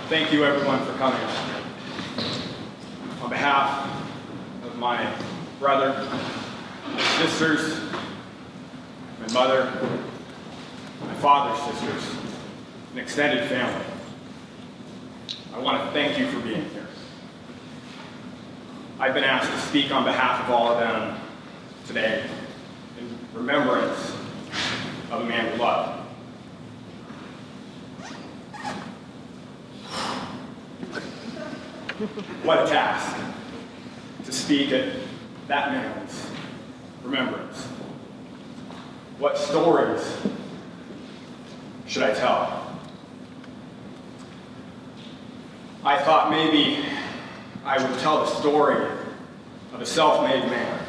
Thank you everyone for coming. On behalf of my brother, my sisters, my mother, my father's sisters, and extended family, I want to thank you for being here. I've been asked to speak on behalf of all of them today in remembrance of a man we love. What a task to speak at that man's remembrance. What stories should I tell? I thought maybe I would tell the story of a self-made man,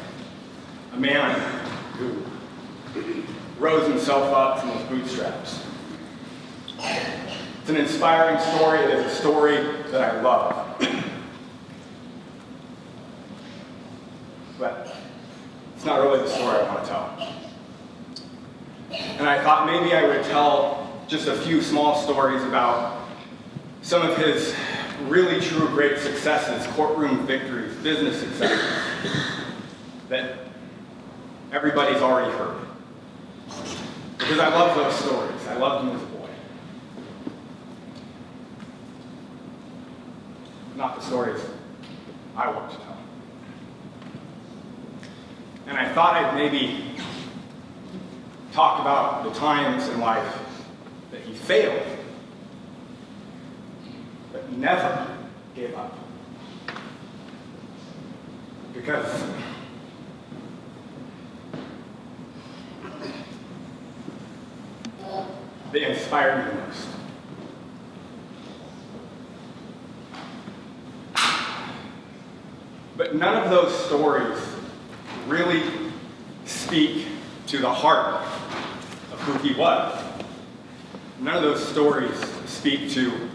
a man who rose himself up from his bootstraps. It's an inspiring story. It is a story that I love. But it's not really the story I want to tell. And I thought maybe I would tell just a few small stories about some of his really true great successes, courtroom victories, business successes that everybody's already heard. Because I love those stories. I loved them as a boy. Not the stories I want to tell. And I thought I'd maybe talk about the times in life that he failed, but never gave up. Because they inspired me the most. But none of those stories really speak to the heart of who he was. None of those stories speak to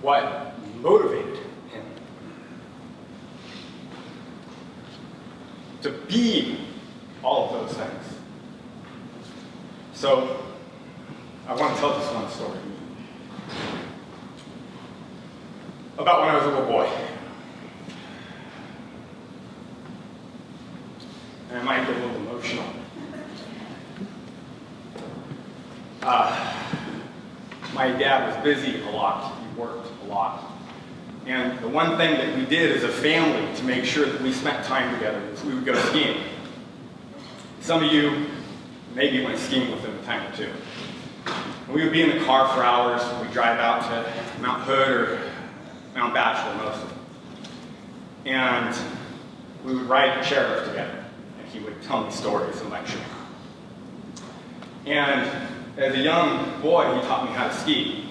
what motivated him to be all of those things. So I want to tell this one story about when I was a little boy. And I might get a little emotional. My dad was busy a lot. He worked a lot. And the one thing that we did as a family to make sure that we spent time together was we would go skiing. Some of you maybe went skiing with him a time or two. And we would be in the car for hours. We'd drive out to Mount Hood or Mount Bachelor mostly. And we would ride the chairlift together. He would tell me stories and lecture. And as a young boy, he taught me how to ski.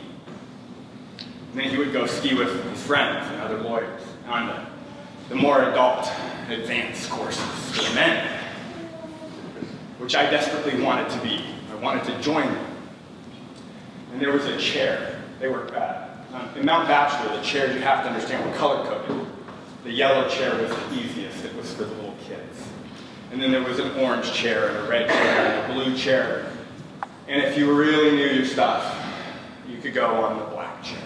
And then he would go ski with his friends and other lawyers on the more adult, advanced courses for men, which I desperately wanted to be. I wanted to join them. And there was a chair. They were in Mount Bachelor, the chairs, you have to understand, were color-coded. The yellow chair was the easiest. It was for the little kids. And then there was an orange chair and a red chair and a blue chair. And if you really knew your stuff, you could go on the black chair.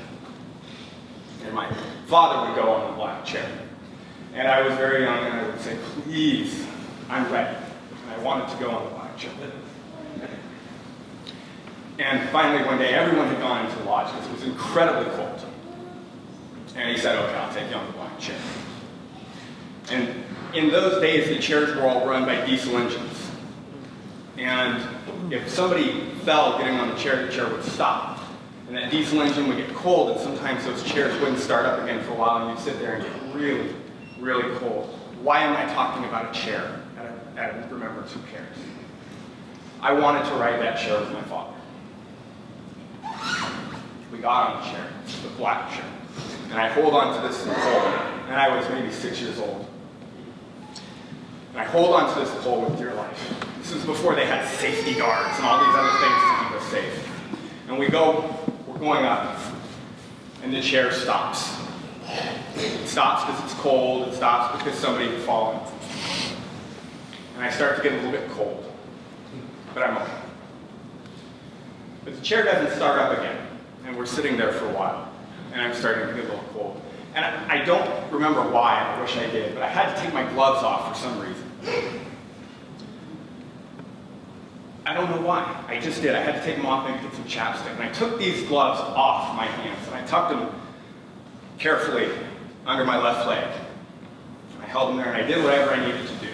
And my father would go on the black chair. And I was very young and I would say, please, I'm ready. And I wanted to go on the black chair. And finally one day, everyone had gone into the lodge because it was incredibly cold. And he said, okay, I'll take you on the black chair. And in those days, the chairs were all run by diesel engines. And if somebody fell getting on the chair would stop. And that diesel engine would get cold, and sometimes those chairs wouldn't start up again for a while, and you'd sit there and get really, really cold. Why am I talking about a chair at a remembrance? Who cares? I wanted to ride that chair with my father. We got on the chair, the black chair. And I hold on to this pole, and I was maybe 6 years old. And I hold on to this pole with dear life. This is before they had safety guards and all these other things to keep us safe. And we're going up, and the chair stops. It stops because it's cold, it stops because somebody had fallen. And I start to get a little bit cold, but I'm okay. But the chair doesn't start up again And we're sitting there for a while, and I'm starting to get a little cold. And I don't remember why, I wish I did, but I had to take my gloves off for some reason. I don't know why, I just did. I had to take them off and get some chapstick. And I took these gloves off my hands, and I tucked them carefully under my left leg. I held them there, and I did whatever I needed to do.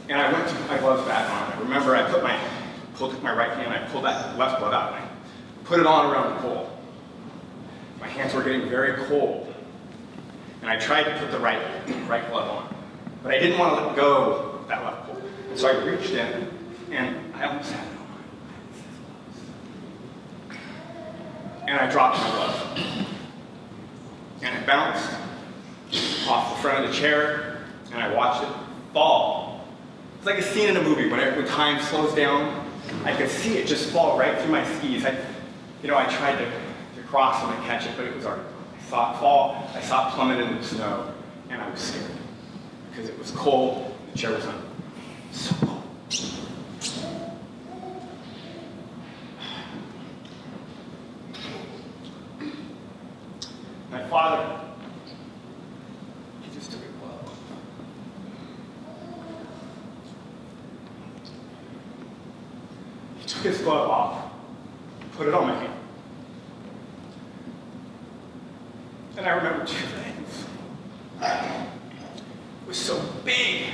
And I went to put my gloves back on. I remember I took my right hand, I pulled that left glove out, and I put it on around the pole. My hands were getting very cold. And I tried to put the right glove on. But I didn't want to let go of that left pole. And so I reached in, and I almost had it on. And I dropped my glove. And it bounced off the front of the chair, and I watched it fall. It's like a scene in a movie when time slows down. I could see it just fall right through my skis. I tried to cross them and catch it, but it was already gone. I saw it fall, I saw it plummet into the snow, and I was scared. Because it was cold, the chair was on. So cold. My father, he just took it well. He took his glove off, put it on my hand. And I remember two things. It was so big.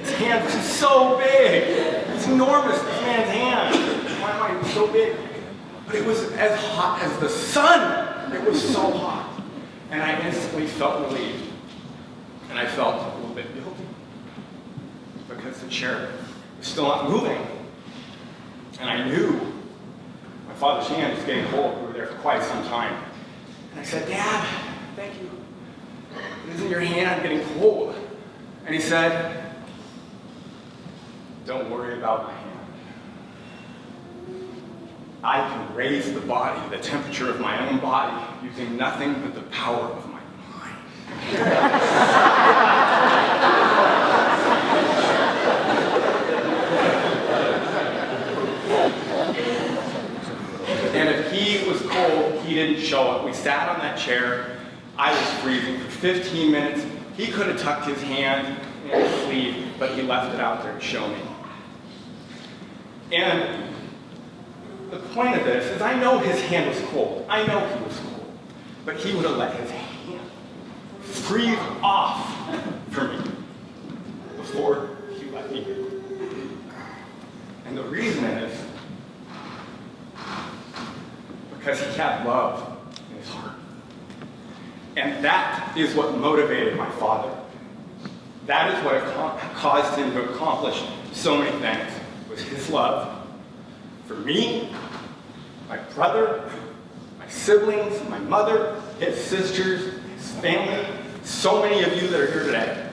His hand was so big. It was enormous, this man's hand. My mind was so big. But it was as hot as the sun. It was so hot. And I instantly felt relieved. And I felt a little bit guilty. Because the chair was still not moving. And I knew my father's hand was getting cold. We were there for quite some time. And I said, "Dad, thank you. Isn't your hand getting cold?" And he said, "Don't worry about my hand. I can raise the body, the temperature of my own body, using nothing but the power of my mind." And if he was cold, he didn't show up. We sat on that chair. I was freezing for 15 minutes. He could have tucked his hand in his sleeve, but he left it out there to show me. And the point of this is I know his hand was cold. I know he was cold. But he would have let his hand freeze off for me before he let me go. And the reason is because he had love in his heart. And that is what motivated my father. That is what caused him to accomplish so many things, was his love for me, my brother, my siblings, my mother, his sisters, his family, so many of you that are here today.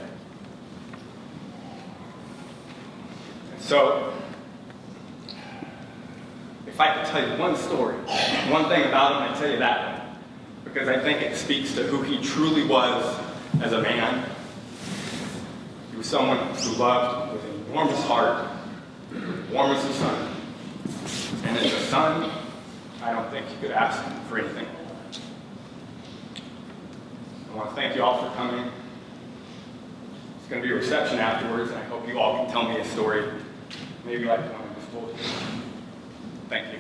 And so, if I could tell you one story, one thing about him, I'd tell you that one. Because I think it speaks to who he truly was as a man. He was someone who loved with an enormous heart, warm as the sun. And as a son, I don't think you could ask for anything. I want to thank you all for coming. It's going to be a reception afterwards, and I hope you all can tell me a story, maybe like the one I just told you. Thank you.